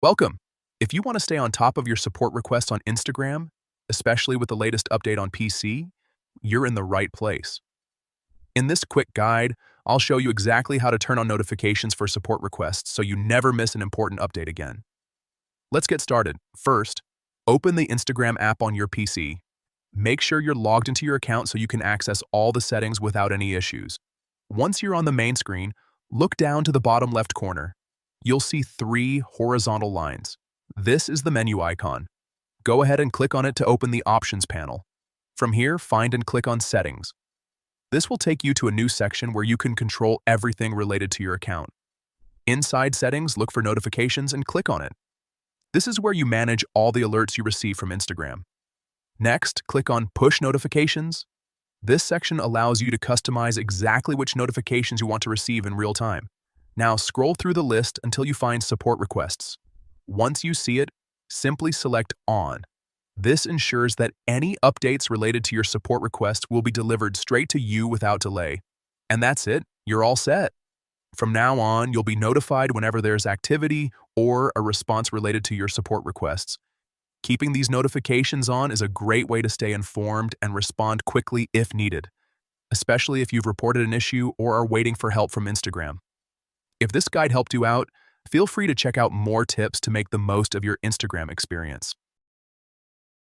Welcome. If you want to stay on top of your support requests on Instagram, especially with the latest update on PC, you're in the right place. In this quick guide, I'll show you exactly how to turn on notifications for support requests so you never miss an important update again. Let's get started. First, open the Instagram app on your PC. Make sure you're logged into your account so you can access all the settings without any issues. Once you're on the main screen, look down to the bottom left corner. You'll see 3 horizontal lines. This is the menu icon. Go ahead and click on it to open the Options panel. From here, find and click on Settings. This will take you to a new section where you can control everything related to your account. Inside Settings, look for Notifications and click on it. This is where you manage all the alerts you receive from Instagram. Next, click on Push Notifications. This section allows you to customize exactly which notifications you want to receive in real time. Now scroll through the list until you find Support Requests. Once you see it, simply select On. This ensures that any updates related to your support request will be delivered straight to you without delay. And that's it, you're all set. From now on, you'll be notified whenever there's activity or a response related to your support requests. Keeping these notifications on is a great way to stay informed and respond quickly if needed, especially if you've reported an issue or are waiting for help from Instagram. If this guide helped you out, feel free to check out more tips to make the most of your Instagram experience.